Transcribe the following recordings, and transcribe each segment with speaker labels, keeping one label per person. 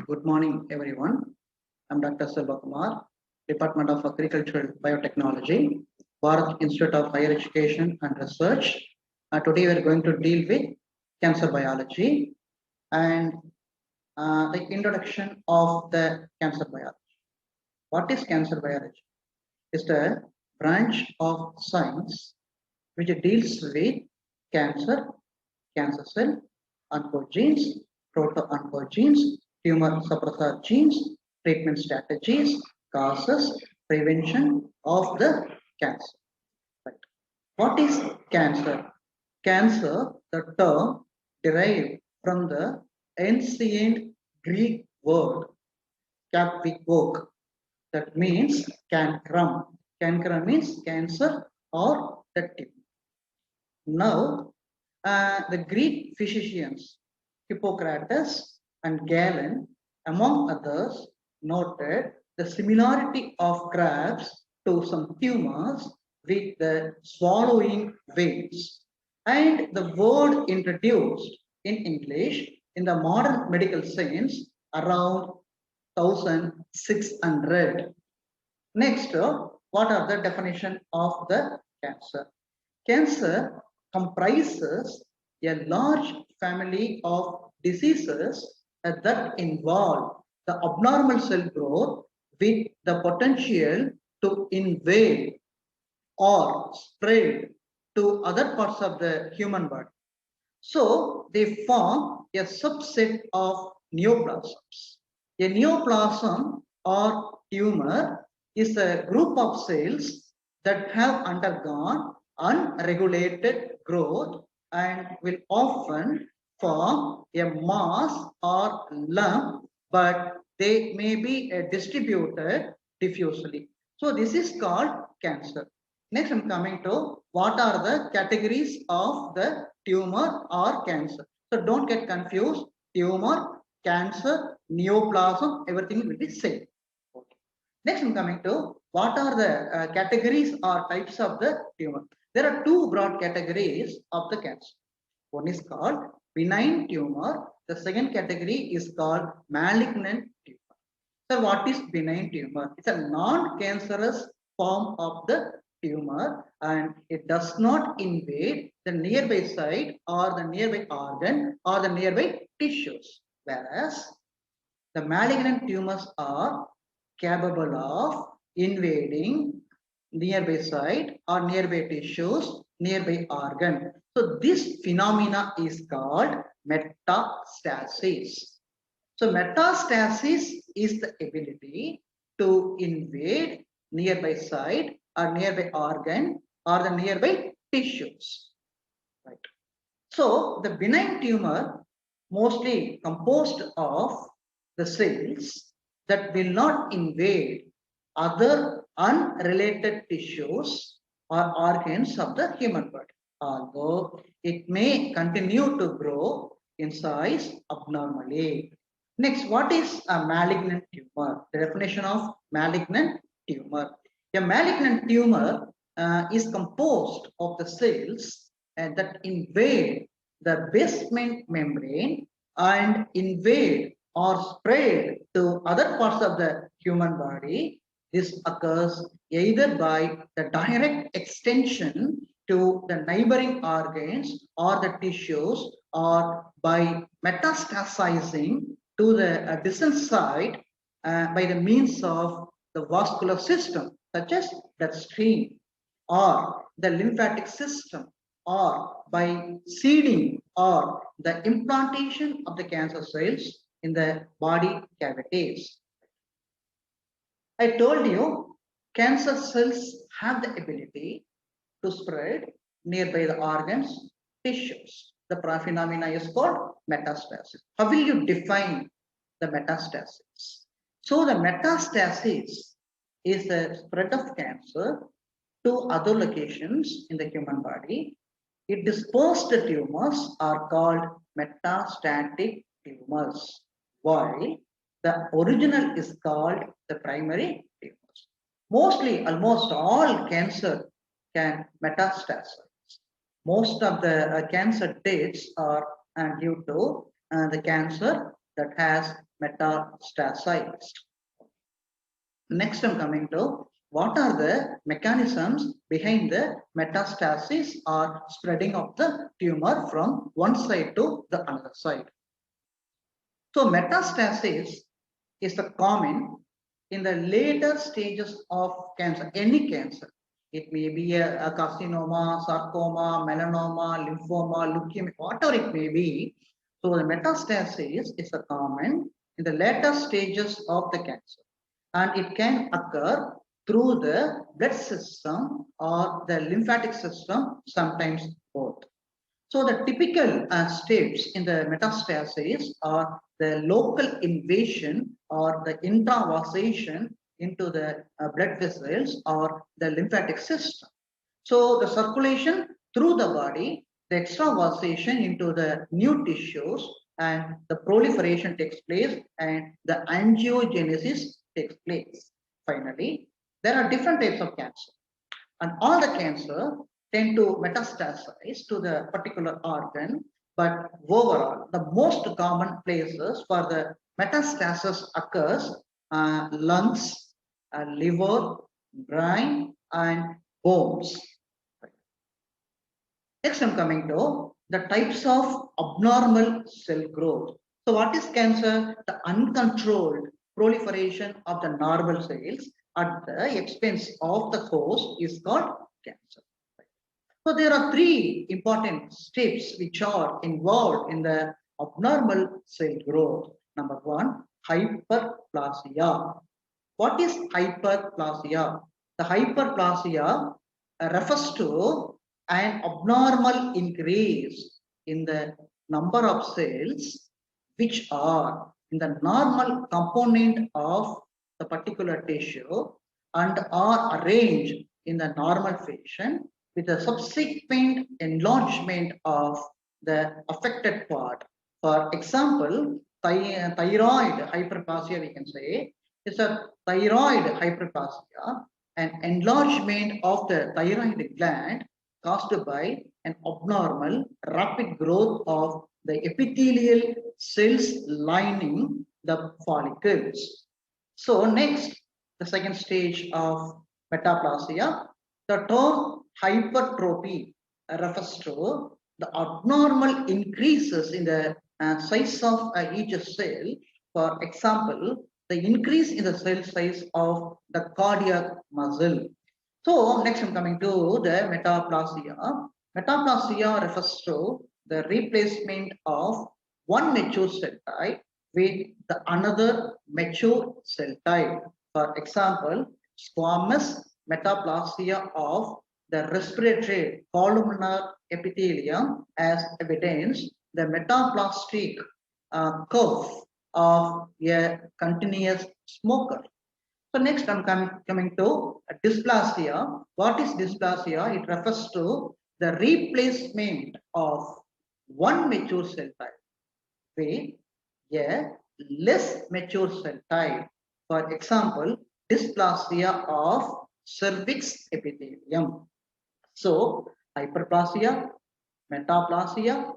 Speaker 1: Good morning, everyone. I'm Dr.S.Selvakumar, Department of Agricultural Biotechnology, Bharat Institute of Higher Education and Research. Today, we're going to deal with cancer biology and the introduction of the cancer biology. What is cancer biology? It's a branch of science which deals with cancer, cancer cell, oncogenes, proto-oncogenes, tumor suppressor genes, treatment strategies, causes, prevention of the cancer. Right. What is cancer? Cancer, the term derived from the ancient Greek word kapikok, that means cancrum. Cancrum means cancer or the tumor. Now, the Greek physicians Hippocrates and Galen, among others, noted the similarity of crabs to some tumors with the swallowing veins. And the word introduced in English in the modern medical science around 1600. Next, what are the definition of the cancer? Cancer comprises a large family of diseases that involve the abnormal cell growth with the potential to invade or spread to other parts of the human body. So they form a subset of neoplasms. A neoplasm or tumor is a group of cells that have undergone unregulated growth and will often form a mass or lump, but they may be distributed diffusely. So this is called cancer. Next, I'm coming to what are the categories of the tumor or cancer. So don't get confused. Tumor, cancer, neoplasm, everything will be same. Okay. Next, I'm coming to what are the categories or types of the tumor. There are two broad categories of the cancer. One is called benign tumor. The second category is called malignant tumor. So what is benign tumor? It's a non-cancerous form of the tumor and it does not invade the nearby site or the nearby organ or the nearby tissues. Whereas the malignant tumors are capable of invading nearby site or nearby tissues, nearby organ. So this phenomena is called metastasis. So metastasis is the ability to invade nearby site or nearby organ or the nearby tissues. Right. So the benign tumor mostly composed of the cells that will not invade other unrelated tissues or organs of the human body, although it may continue to grow in size abnormally. Next, what is a malignant tumor? The definition of malignant tumor. A malignant tumor is composed of the cells that invade the basement membrane and invade or spread to other parts of the human body. This occurs either by the direct extension to the neighboring organs or the tissues or by metastasizing to the distant site by the means of the vascular system such as the stream or the lymphatic system or by seeding or the implantation of the cancer cells in the body cavities. I told you cancer cells have the ability to spread nearby the organs, tissues. The phenomena is called metastasis. How will you define the metastasis? So the metastasis is the spread of cancer to other locations in the human body. It dispersed tumors are called metastatic tumors, while the original is called the primary tumors. Mostly, almost all cancer can metastasize. Most of the cancer deaths are due to the cancer that has metastasized. Next, I'm coming to what are the mechanisms behind the metastasis or spreading of the tumor from one side to the other side. So metastasis is the common in the later stages of cancer, any cancer. It may be a carcinoma, sarcoma, melanoma, lymphoma, leukemia, whatever it may be. So the metastasis is a common in the later stages of the cancer. And it can occur through the blood system or the lymphatic system, sometimes both. So the typical steps in the metastasis are the local invasion or the intravasation into the blood vessels or the lymphatic system. So the circulation through the body, the extravasation into the new tissues, and the proliferation takes place and the angiogenesis takes place. Finally, there are different types of cancer, and all the cancer tend to metastasize to the particular organ, but overall, the most common places for the metastasis occurs lungs, liver, brain, and bones. Next, I'm coming to the types of abnormal cell growth. So what is cancer? The uncontrolled proliferation of the normal cells at the expense of the host is called cancer. So there are three important steps which are involved in the abnormal cell growth. Number one, hyperplasia. What is hyperplasia? The hyperplasia refers to an abnormal increase in the number of cells which are in the normal component of the particular tissue and are arranged in the normal fashion with a subsequent enlargement of the affected part. For example, thyroid hyperplasia, we can say, is a thyroid hyperplasia, an enlargement of the thyroid gland caused by an abnormal rapid growth of the epithelial cells lining the follicles. So next, the second stage of metaplasia, the term hypertrophy refers to the abnormal increases in the size of each cell. For example, the increase in the cell size of the cardiac muscle. So next I'm coming to the metaplasia. Metaplasia refers to the replacement of one mature cell type with the another mature cell type. For example, squamous metaplasia of the respiratory columnar epithelium as evidence the metaplastic curve of a continuous smoker. So next I'm coming to dysplasia. What is dysplasia? It refers to the replacement of one mature cell type with a less mature cell type. For example, dysplasia of cervix epithelium. So hyperplasia, metaplasia,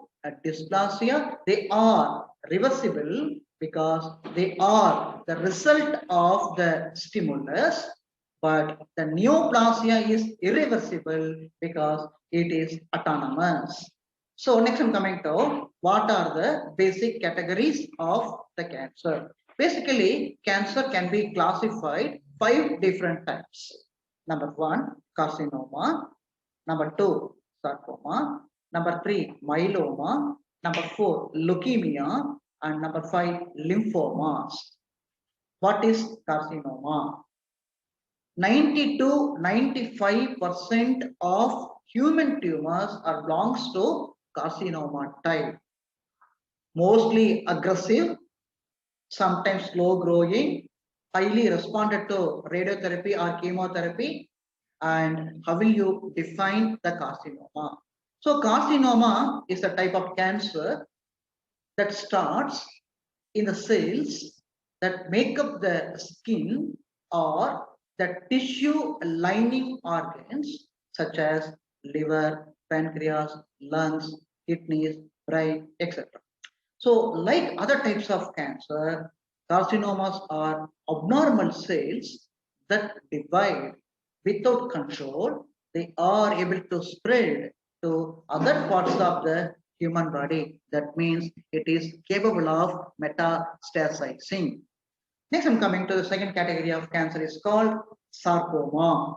Speaker 1: dysplasia, they are reversible because they are the result of the stimulus, but the neoplasia is irreversible because it is autonomous. So next I'm coming to what are the basic categories of the cancer. Basically, cancer can be classified 5 different types. Number 1, carcinoma. Number 2, sarcoma. Number 3, myeloma. Number 4, leukemia. And number 5, lymphomas. What is carcinoma? 90 to 95% of human tumors are belongs to carcinoma type. Mostly aggressive, sometimes slow growing, highly responded to radiotherapy or chemotherapy. And how will you define the carcinoma? So carcinoma is a type of cancer that starts in the cells that make up the skin or the tissue lining organs such as liver, pancreas, lungs, kidneys, brain, etc. So like other types of cancer, Carcinomas are abnormal cells that divide without control. They are able to spread to other parts of the human body. That means it is capable of metastasizing. Next, I'm coming to the second category of cancer is called sarcoma.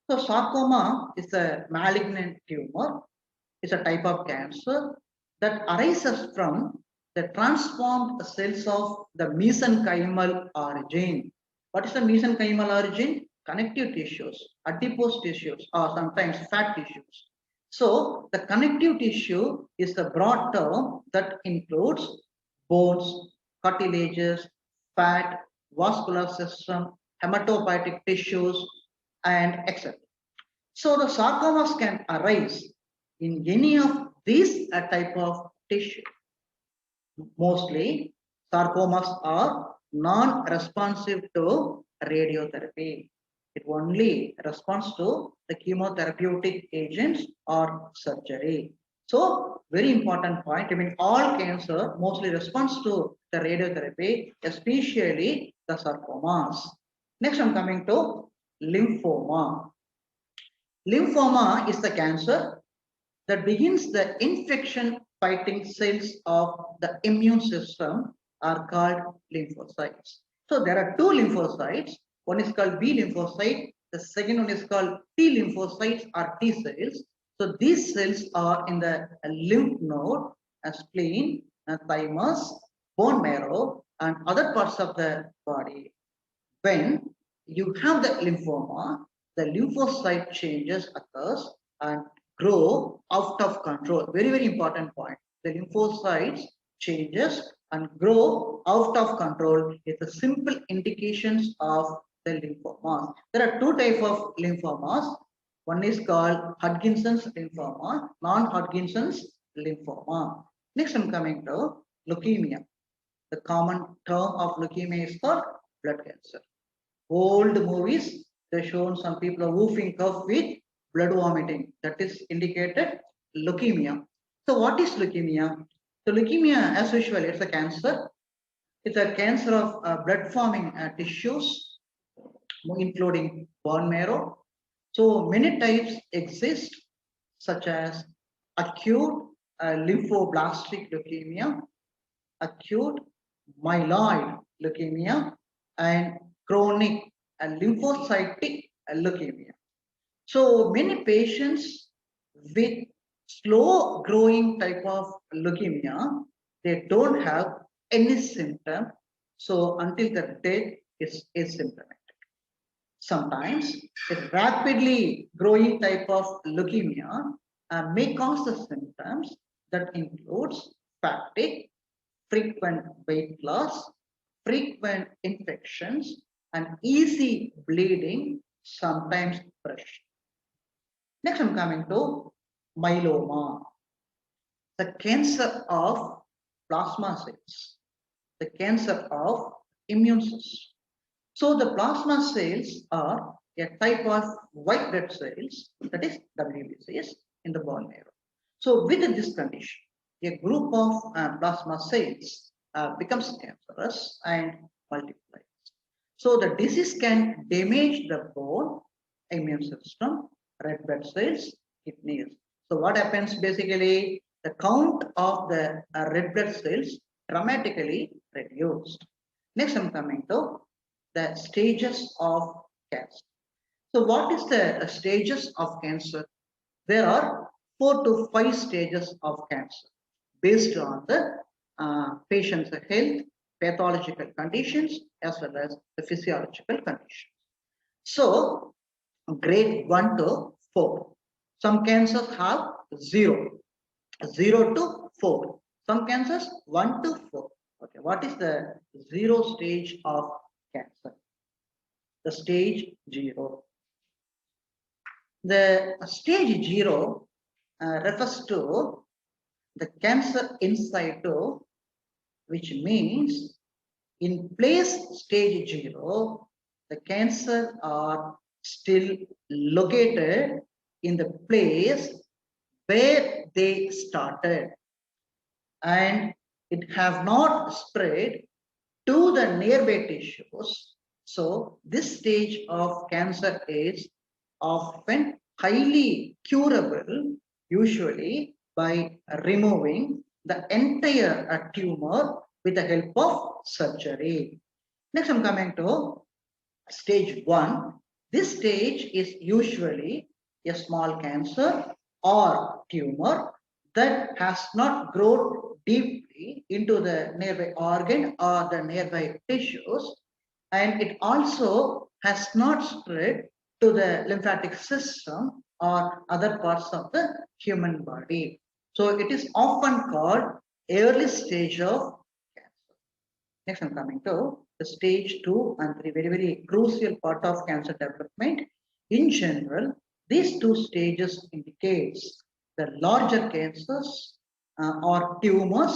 Speaker 1: So sarcoma is a malignant tumor. It's a type of cancer that arises from the transformed cells of the mesenchymal origin. What is the mesenchymal origin? Connective tissues, adipose tissues, or sometimes fat tissues. So the connective tissue is the broad term that includes bones, cartilages, fat, vascular system, hematopoietic tissues, and etc. So the sarcomas can arise in any of these type of tissue. Mostly, sarcomas are non-responsive to radiotherapy. It only responds to the chemotherapeutic agents or surgery. So, very important point. I mean, all cancer mostly responds to the radiotherapy, especially the sarcomas. Next, I'm coming to lymphoma. Lymphoma is the cancer that begins the infection fighting cells of the immune system are called lymphocytes. So there are two lymphocytes. One is called B lymphocyte. The second one is called T lymphocytes or T cells. So these cells are in the lymph node, spleen, thymus, bone marrow, and other parts of the body. When you have the lymphoma, the lymphocyte changes occurs and grow out of control. Very, very important point. The lymphocytes changes and grow out of control is the simple indications of the lymphoma. There are two types of lymphomas. One is called Hodgkin's lymphoma, non-Hodgkin's lymphoma. Next, I'm coming to leukemia. The common term of leukemia is called blood cancer. Old movies, they shown some people are woofing cough with blood vomiting. That is indicated leukemia. So what is leukemia? So leukemia, as usual, it's a cancer. It's a cancer of blood forming tissues, including bone marrow. So many types exist, such as acute lymphoblastic leukemia, acute myeloid leukemia, and chronic lymphocytic leukemia. So many patients with slow growing type of leukemia, they don't have any symptom. So until the death is asymptomatic. Sometimes a rapidly growing type of leukemia may cause the symptoms that includes fatigue, frequent weight loss, frequent infections, and easy bleeding, sometimes depression. Next, I'm coming to myeloma, the cancer of plasma cells, the cancer of immune system. So the plasma cells are a type of white blood cells, that is WBCs, in the bone marrow. So with this condition, a group of plasma cells becomes cancerous and multiplies. So the disease can damage the bone, immune system, red blood cells, kidneys. So what happens basically, the count of the red blood cells dramatically reduced. Next, I'm coming to the stages of cancer. So what is the stages of cancer? There are 4 to 5 stages of cancer based on the patient's health, pathological conditions, as well as the physiological conditions. So grade 1 to 4. Some cancers have 0 to 4. Some cancers 1 to 4. Okay, what is the 0 stage of cancer? The stage 0. The stage 0 refers to the cancer in situ, which means in place stage 0, the cancer are still located in the place where they started, and it have not spread to the nearby tissues. So this stage of cancer is often highly curable, usually by removing the entire tumor with the help of surgery. Next, I'm coming to stage 1. This stage is usually a small cancer or tumor that has not grown deeply into the nearby organ or the nearby tissues, and it also has not spread to the lymphatic system or other parts of the human body. So it is often called early stage of cancer. Next, I'm coming to the stage 2 and 3, very, very crucial part of cancer development. In general, these two stages indicates the larger cancers or tumors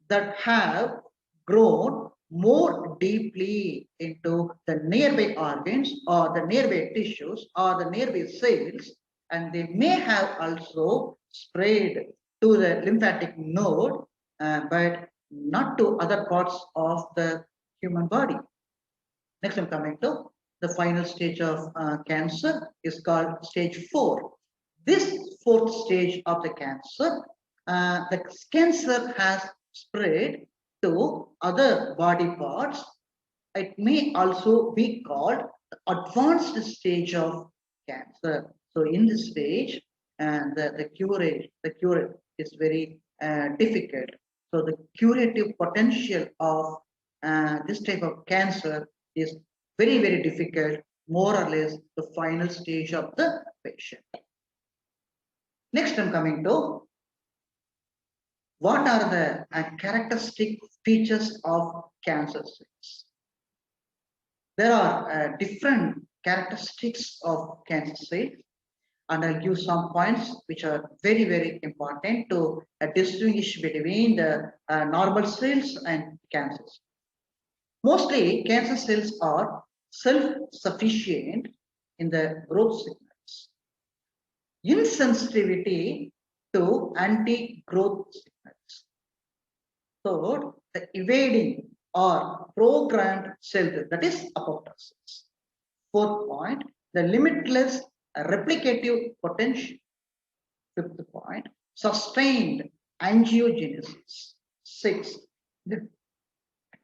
Speaker 1: that have grown more deeply into the nearby organs or the nearby tissues or the nearby cells, and they may have also spread to the lymphatic node, but not to other parts of the human body. Next, I'm coming to the final stage of cancer is called stage 4. This fourth stage of the cancer has spread to other body parts. It may also be called the advanced stage of cancer. So in this stage, the cure is very difficult. So the curative potential of this type of cancer is very, very difficult, more or less the final stage of the patient. Next, I'm coming to what are the characteristic features of cancer cells. There are different characteristics of cancer cells, and I'll give some points which are very, very important to distinguish between the normal cells and cancers. Mostly, cancer cells are self-sufficient in the growth signals. Insensitivity to anti-growth signals. Third, the evading or programmed cell death, that is apoptosis. Fourth point, the limitless replicative potential. Fifth point, sustained angiogenesis. Sixth, the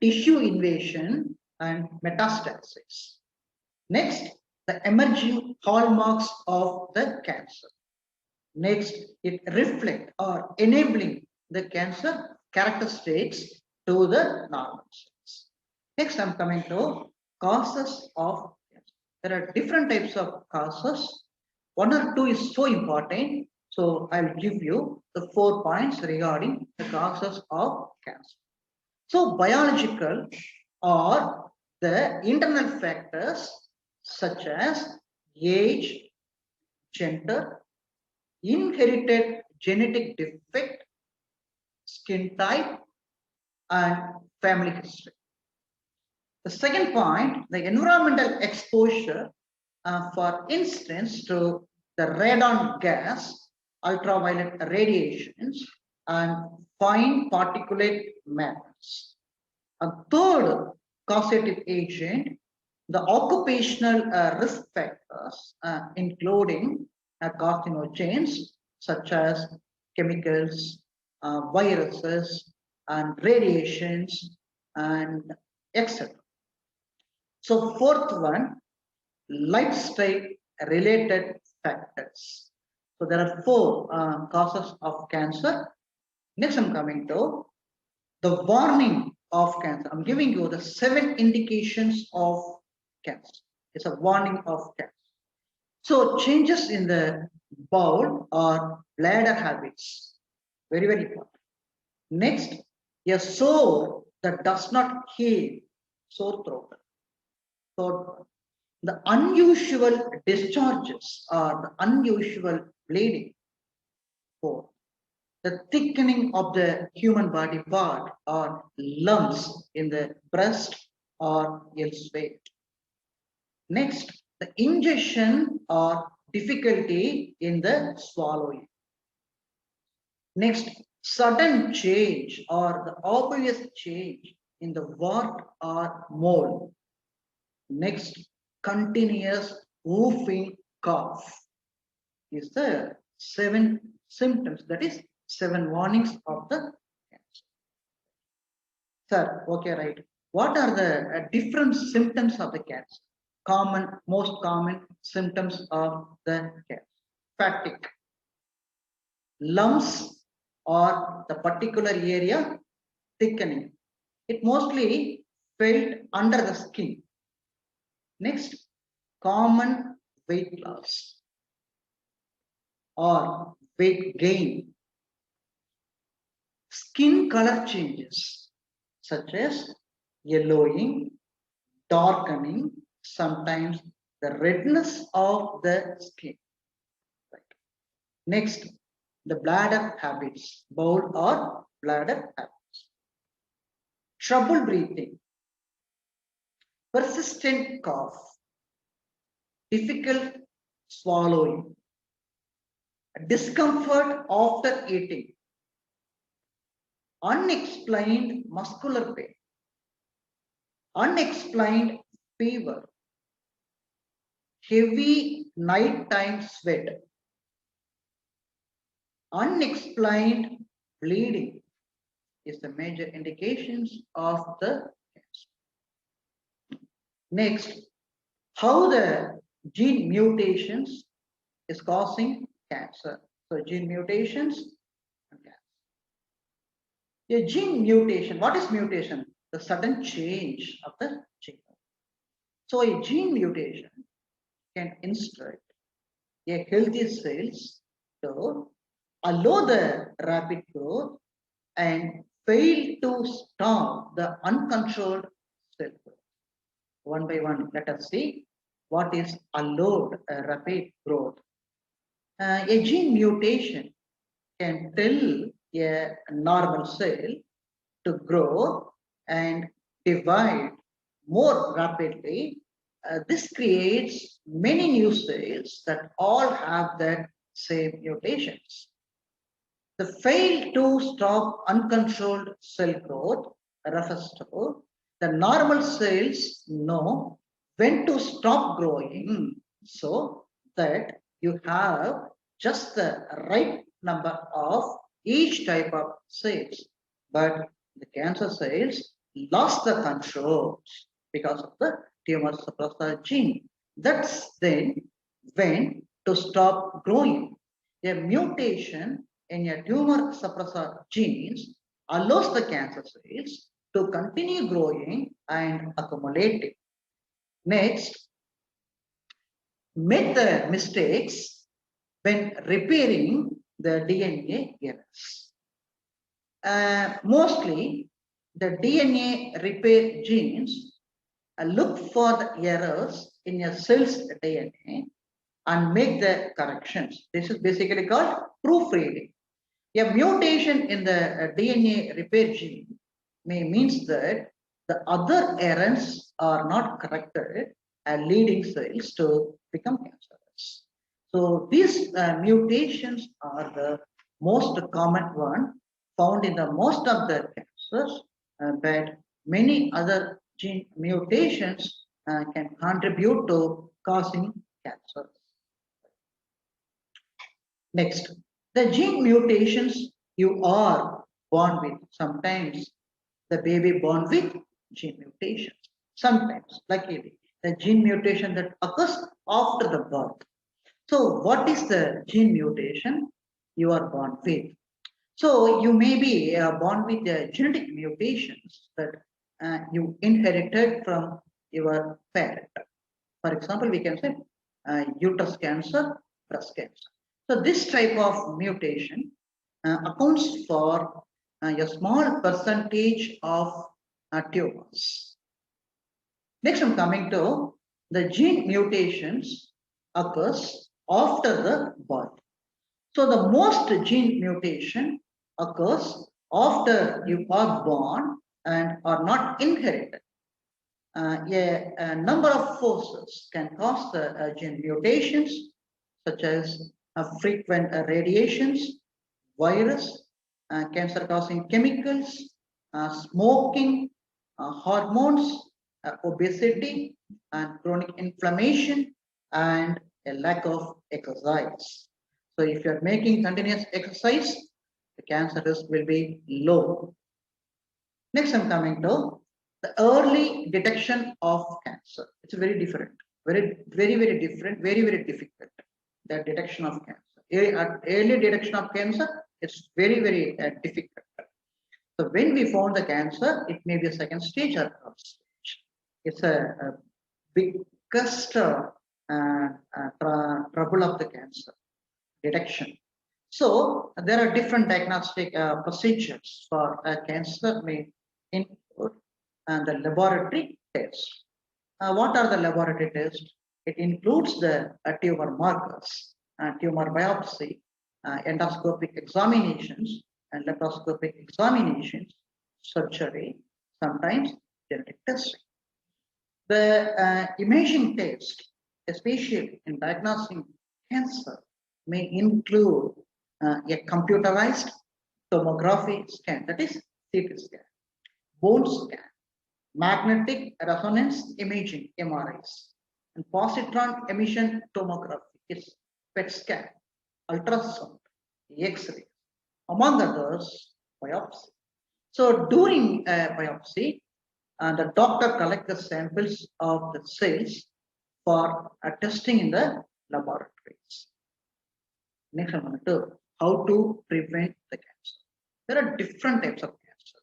Speaker 1: tissue invasion and metastasis. Next, the emerging hallmarks of the cancer. Next, it reflects or enabling the cancer characteristics to the normal cells. Next, I'm coming to causes of cancer. There are different types of causes. One or two is so important. So I'll give you the 4 points regarding the causes of cancer. So biological or the internal factors such as age, gender, inherited genetic defect, skin type, and family history. The second point, the environmental exposure, for instance, to the radon gas, ultraviolet radiations, and fine particulate matters. A third causative agent, the occupational risk factors, including carcinogens such as chemicals, viruses, and radiations, and etc. So fourth one, lifestyle related factors. So there are 4 causes of cancer. Next, I'm coming to the warning of cancer. I'm giving you the 7 indications of cancer. It's a warning of cancer. So changes in the bowel or bladder habits, very, very important. Next, a sore that does not heal, sore throat. Third one, the unusual discharges or the unusual bleeding. Fourth, the thickening of the human body part or lumps in the breast or elsewhere. Next, the ingestion or difficulty in the swallowing. Next, sudden change or the obvious change in the wart or mole. Next, continuous whooping cough is the 7 symptoms, that is 7 warnings of the cancer. Sir, okay, right. What are the different symptoms of the cancer? Most common symptoms of the cancer. Fatigue, lumps or the particular area thickening. It mostly felt under the skin. Next, common weight loss or weight gain. Skin color changes such as yellowing, darkening, sometimes the redness of the skin. Right. Next, the bladder habits, bowel or bladder habits. Trouble breathing, persistent cough, difficult swallowing, discomfort after eating, unexplained muscular pain, unexplained fever, heavy nighttime sweat, unexplained bleeding is the major indications of the cancer. Next, how the gene mutations is causing cancer. So gene mutations and cancer. A gene mutation, what is mutation? The sudden change of the gene. So a gene mutation can instruct a healthy cells to allow the rapid growth and fail to stop the uncontrolled cell growth. One by one, let us see what is allowed rapid growth. A gene mutation can tell a normal cell to grow and divide more rapidly. This creates many new cells that all have that same mutations. The fail to stop uncontrolled cell growth refers to the normal cells know when to stop growing so that you have just the right number of each type of cells. But the cancer cells lost the control because of the tumor suppressor gene. That's then when to stop growing. A mutation in a tumor suppressor genes allows the cancer cells to continue growing and accumulating. Next, make the mistakes when repairing the DNA errors. Mostly, the DNA repair genes look for the errors in a cell's DNA and make the corrections. This is basically called proofreading. A mutation in the DNA repair gene may means that the other errors are not corrected and leading cells to become cancerous. So these mutations are the most common one found in the most of the cancers, but many other gene mutations can contribute to causing cancer. Next, the gene mutations you are born with. Sometimes the baby born with gene mutations. Sometimes, luckily, the gene mutation that occurs after the birth. So, what is the gene mutation you are born with? So, you may be born with the genetic mutations that you inherited from your parent. For example, we can say uterus cancer, breast cancer. So this type of mutation accounts for a small percentage of tumors. Next, I'm coming to the gene mutations occurs after the birth. So the most gene mutation occurs after you are born and are not inherited. A number of forces can cause the gene mutations, such as frequent radiations, virus, cancer-causing chemicals, smoking, hormones, obesity, and chronic inflammation, and a lack of exercise. So if you are making continuous exercise, the cancer risk will be low. Next, I'm coming to the early detection of cancer. It's very different, very different, very difficult. The detection of cancer. Early detection of cancer is very difficult. So when we found the cancer, it may be a second stage or third stage. It's a biggest trouble of the cancer detection. So there are different diagnostic procedures for cancer may include the laboratory tests. What are the laboratory tests? It includes the tumor markers, tumor biopsy, endoscopic examinations, and laparoscopic examinations, surgery, sometimes genetic testing. The imaging test, especially in diagnosing cancer, may include a computerized tomography scan, that is CT scan, bone scan, magnetic resonance imaging, MRIs, and positron emission tomography, is PET scan, ultrasound, X-ray, among others, biopsy. So during a biopsy, the doctor collects the samples of the cells for testing in the laboratories. Next, I'm going to how to prevent the cancer. There are different types of cancer,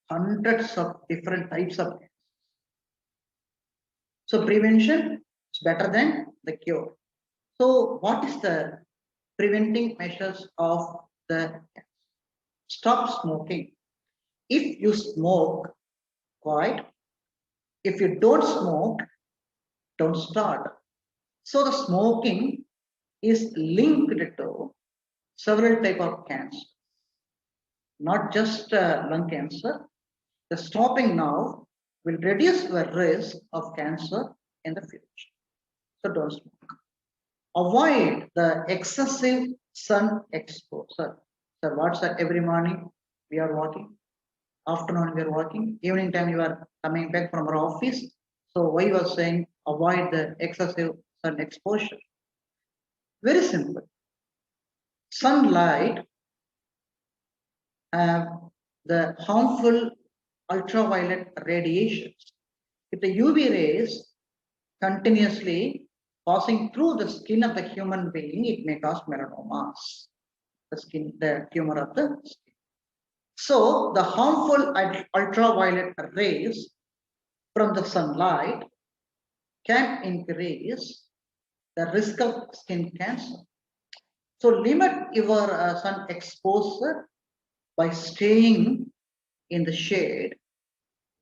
Speaker 1: hundreds of different types of cancer. So prevention is better than the cure. So what is the preventing measures of the cancer? Stop smoking. If you smoke, quite. If you don't smoke, don't start. So the smoking is linked to several types of cancer, not just lung cancer. The stopping now will reduce the risk of cancer in the future. So don't smoke. Avoid the excessive sun exposure. So what's that? Every morning we are walking, afternoon we are walking, evening time you are coming back from our office. So why you are saying avoid the excessive sun exposure? Very simple. Sunlight have the harmful ultraviolet radiations. If the UV rays continuously passing through the skin of the human being, it may cause melanomas, the tumor of the skin. So the harmful ultraviolet rays from the sunlight can increase the risk of skin cancer. So limit your sun exposure by staying in the shade,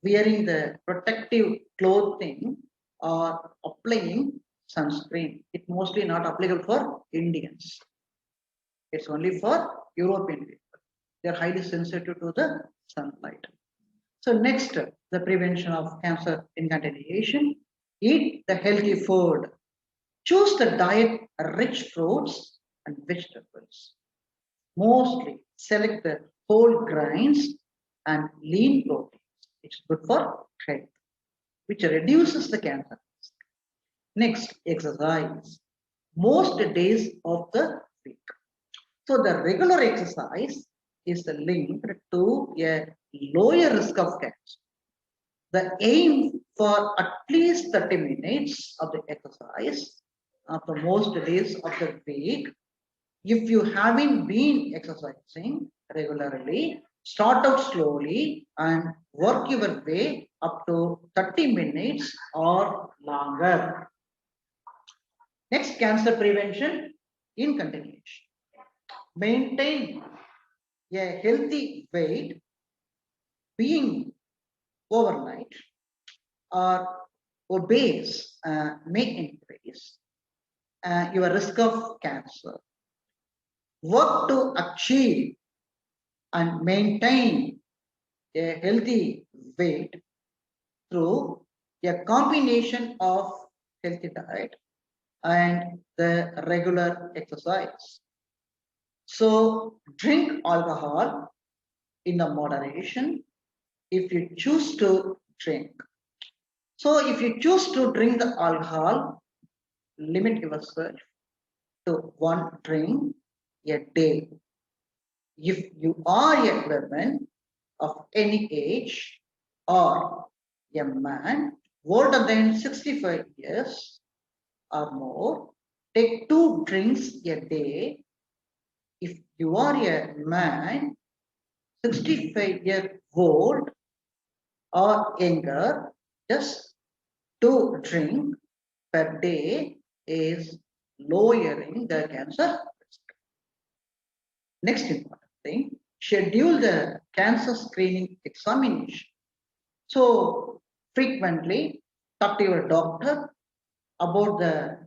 Speaker 1: wearing the protective clothing, or applying sunscreen. It's mostly not applicable for Indians. It's only for European people. They're highly sensitive to the sunlight. So next, the prevention of cancer in continuation. Eat the healthy food. Choose the diet rich fruits and vegetables. Mostly select the whole grains and lean proteins. It's good for health, which reduces the cancer risk. Next, exercise. Most days of the week. So the regular exercise is linked to a lower risk of cancer. The aim for at least 30 minutes of the exercise after most days of the week. If you haven't been exercising regularly, start out slowly and work your way up to 30 minutes or longer. Next, cancer prevention in continuation. Maintain a healthy weight. Being overnight or obese may increase your risk of cancer. Work to achieve and maintain a healthy weight through a combination of healthy diet and the regular exercise. So drink alcohol in the moderation if you choose to drink. So if you choose to drink the alcohol, limit yourself to 1 drink a day. If you are a woman of any age or a man older than 65 years or more, take 2 drinks a day. If you are a man 65-year-old or younger, just 2 drink per day is lowering the cancer risk. Next important thing, schedule the cancer screening examination. So frequently talk to your doctor about the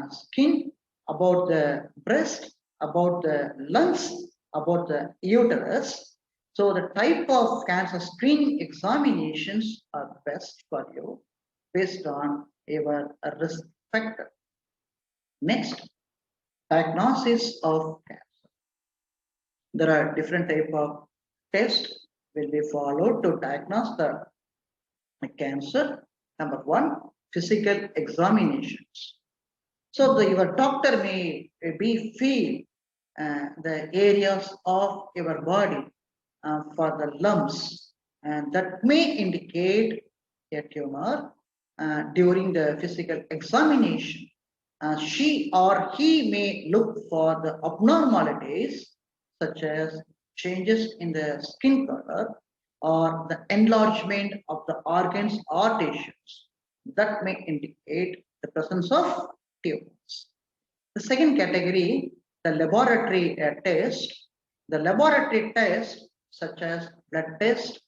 Speaker 1: skin, about the breast, about the lungs, about the uterus. So the type of cancer screening examinations are best for you based on your risk factor. Next, diagnosis of cancer. There are different type of tests will be followed to diagnose the cancer. Number 1, physical examinations. So your doctor may feel the areas of your body for the lumps, and that may indicate a tumor during the physical examination. She or he may look for the abnormalities such as changes in the skin color or the enlargement of the organs or tissues that may indicate the presence of tumors. The second category, the laboratory test. The laboratory test such as blood test,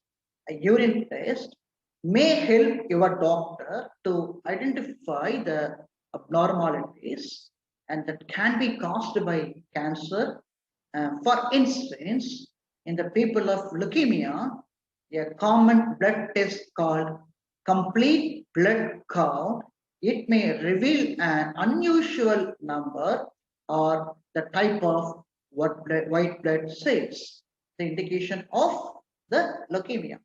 Speaker 1: a urine test may help your doctor to identify the abnormalities and that can be caused by cancer. For instance, in the people of leukemia, a common blood test called complete blood count, it may reveal an unusual number or the type of white blood cells, the indication of the leukemia.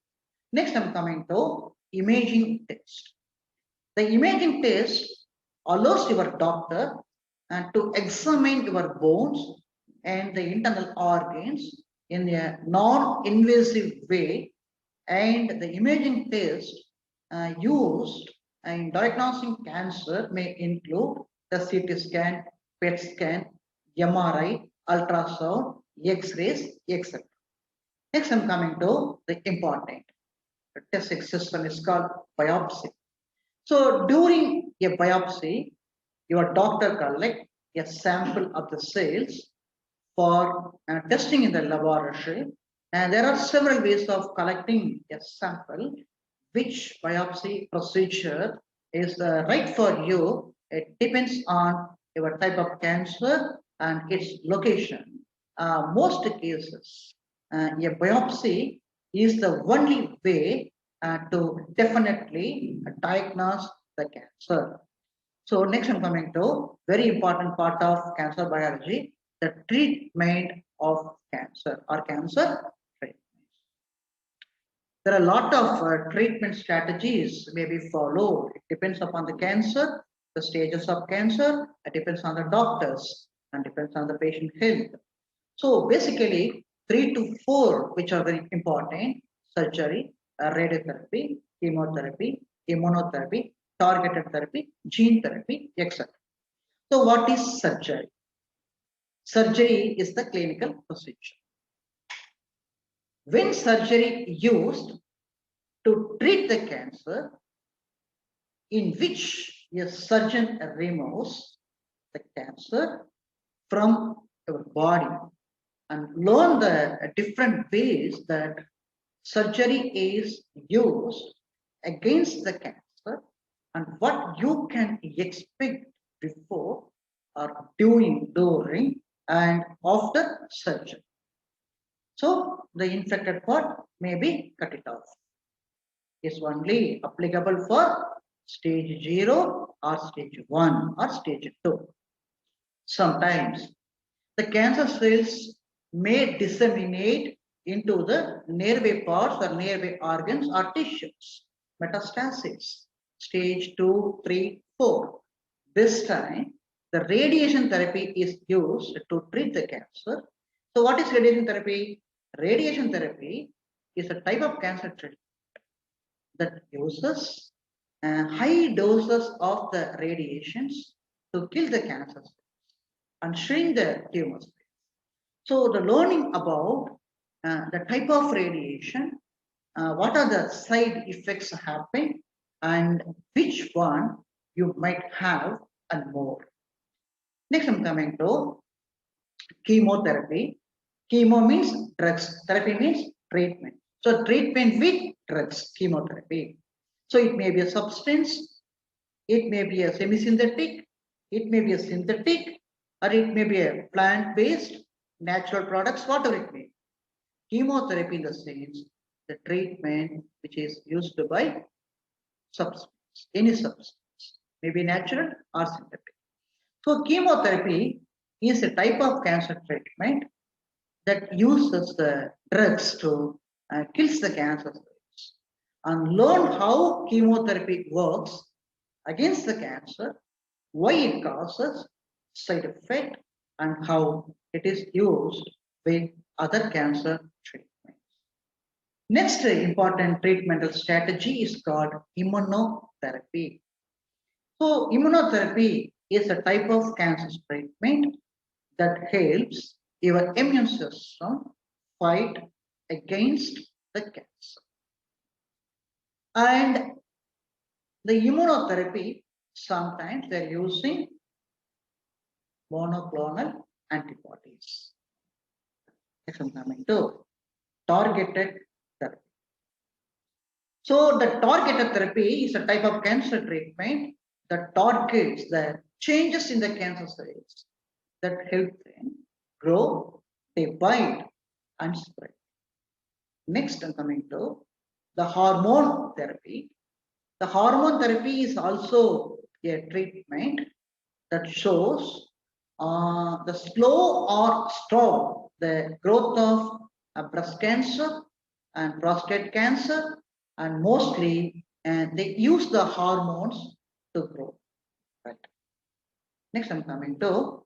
Speaker 1: Next, I'm coming to imaging test. The imaging test allows your doctor to examine your bones and the internal organs in a non-invasive way, and the imaging test used in diagnosing cancer may include the CT scan, PET scan, MRI, ultrasound, X-rays, etc. Next, I'm coming to the important testing system is called biopsy. So during a biopsy, your doctor collects a sample of the cells for testing in the laboratory. And there are several ways of collecting a sample. Which biopsy procedure is right for you? It depends on your type of cancer and its location. Most cases, a biopsy is the only way to definitely diagnose the cancer. So next I'm coming to very important part of cancer biology, the treatment of cancer or cancer treatment. There are a lot of treatment strategies may be followed. It depends upon the cancer, the stages of cancer, it depends on the doctors and depends on the patient health. So basically 3 to 4 which are very important: surgery, radiotherapy, chemotherapy, immunotherapy, targeted therapy, gene therapy, etc. So what is surgery? Surgery is the clinical procedure. When surgery used to treat the cancer, in which a surgeon removes the cancer from your body and learn the different ways that surgery is used against the cancer and what you can expect before or during and after surgery. So the infected part may be cut it off. It's only applicable for stage 0 or stage 1 or stage 2. Sometimes the cancer cells may disseminate into the nearby parts or nearby organs or tissues. Metastasis, stage 2, 3, 4. This time, the radiation therapy is used to treat the cancer. So what is radiation therapy? Radiation therapy is a type of cancer treatment that uses high doses of the radiations to kill the cancer cells and shrink the tumors. So the learning about the type of radiation, what are the side effects happen, and which one you might have and more. Next, I'm coming to chemotherapy. Chemo means drugs. Therapy means treatment. So treatment with drugs, chemotherapy. So it may be a substance, it may be a semi-synthetic, it may be a synthetic, or it may be a plant-based, natural products, whatever it may be. Chemotherapy in the sense, the treatment which is used by substance, any substance, maybe natural or synthetic. So chemotherapy is a type of cancer treatment that uses the drugs to kills the cancer cells. And learn how chemotherapy works against the cancer, why it causes side effect, and how it is used with other cancer treatments. Next important treatmental strategy is called immunotherapy. So immunotherapy is a type of cancer treatment that helps your immune system fight against the cancer. And the immunotherapy, sometimes they're using monoclonal antibodies. Next, I'm coming to targeted therapy. So the targeted therapy is a type of cancer treatment that targets the changes in the cancer cells that help them grow, divide, and spread. Next, I'm coming to the hormone therapy. The hormone therapy is also a treatment that shows the slow or stop the growth of breast cancer and prostate cancer, and mostly they use the hormones to grow. Right. Next, I'm coming to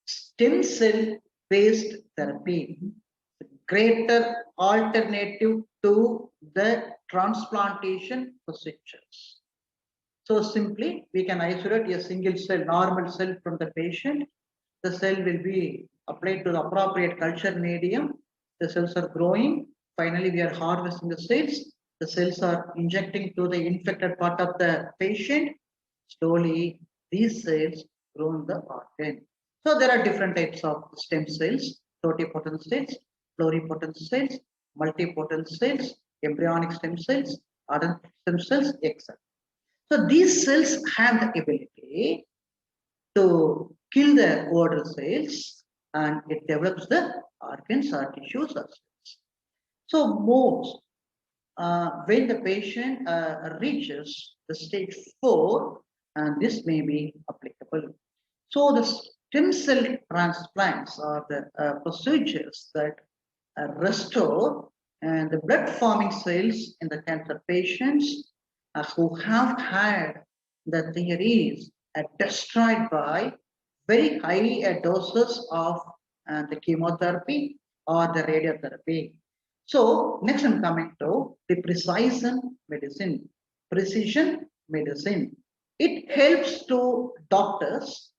Speaker 1: stem cell based therapy, greater alternative to the transplantation procedures. So simply, we can isolate a single cell, normal cell from the patient. The cell will be applied to the appropriate culture medium. The cells are growing. Finally, we are harvesting the cells. The cells are injecting to the infected part of the patient. Slowly, these cells grow in the organ. So there are different types of stem cells: totipotent cells, pluripotent cells, multipotent cells, embryonic stem cells, adult stem cells, etc. So these cells have the ability to kill the older cells, and it develops the organs or tissues or cells. So most when the patient reaches the stage 4, and this may be applicable. So the stem cell transplants are the procedures that restore the blood forming cells in the cancer patients who have had the theories destroyed by very high doses of the chemotherapy or the radiotherapy. So next I'm coming to the precision medicine. Precision medicine. It helps to doctors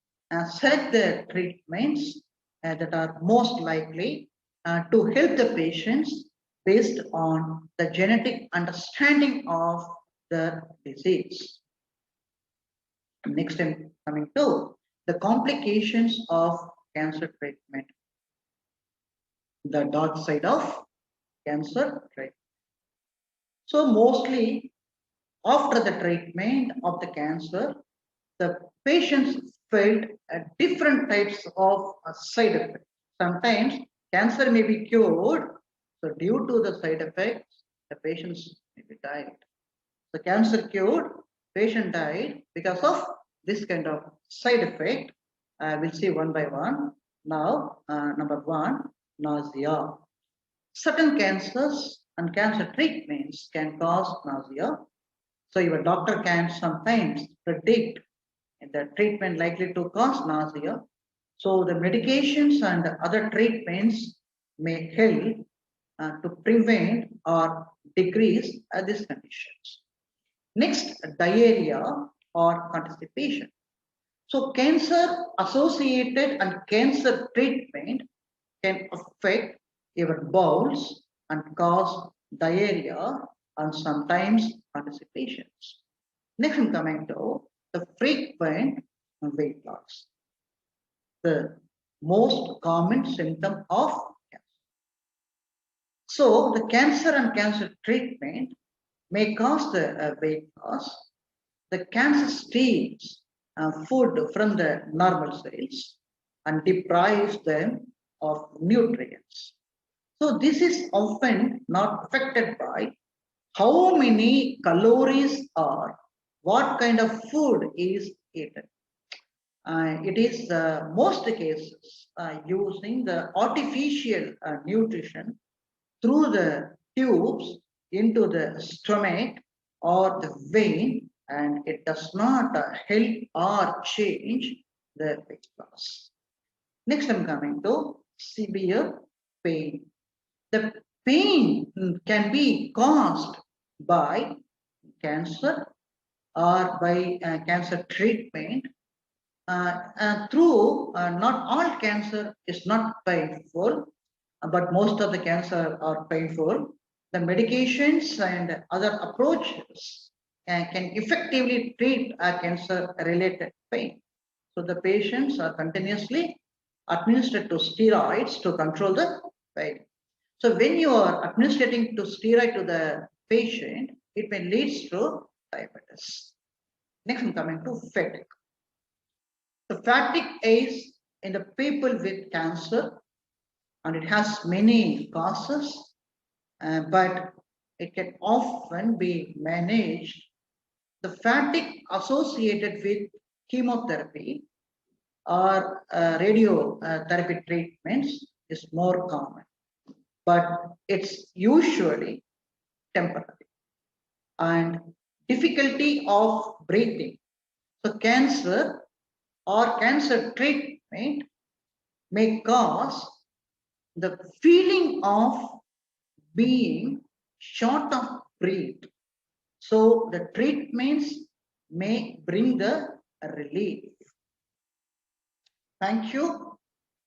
Speaker 1: select the treatments that are most likely to help the patients based on the genetic understanding of the disease. Next, I'm coming to the complications of cancer treatment. The dark side of cancer treatment. So mostly after the treatment of the cancer, the patients felt different types of side effects. Sometimes cancer may be cured, so due to the side effects, the patients may be died. The cancer cured, patient died because of this kind of side effect. We'll see one by one. Now, number one, nausea. Certain cancers and cancer treatments can cause nausea. So your doctor can sometimes predict the treatment likely to cause nausea. So the medications and other treatments may help to prevent or decrease these conditions. Next, diarrhea or constipation. So cancer associated and cancer treatment can affect your bowels and cause diarrhea and sometimes constipations. Next, I'm coming to the frequent weight loss, the most common symptom of cancer. So the cancer and cancer treatment may cause the weight loss. The cancer steals food from the normal cells and deprives them of nutrients. So this is often not affected by how many calories or what kind of food is eaten. It is most cases using the artificial nutrition through the tubes into the stomach or the vein, and it does not help or change the weight loss. Next, I'm coming to severe pain. The pain can be caused by cancer or by cancer treatment. Through not all cancer is not painful, but most of the cancer are painful. The medications and other approaches can effectively treat a cancer-related pain. So the patients are continuously administered to steroids to control the pain. So when you are administering to steroid to the patient, it may lead to diabetes. Next, I'm coming to fatigue. The fatigue is in the people with cancer, and it has many causes, but it can often be managed. The fatigue associated with chemotherapy or radiotherapy treatments is more common, but it's usually temporary. And difficulty of breathing. So cancer or cancer treatment may cause the feeling of being short of breath. So the treatments may bring the relief. Thank you.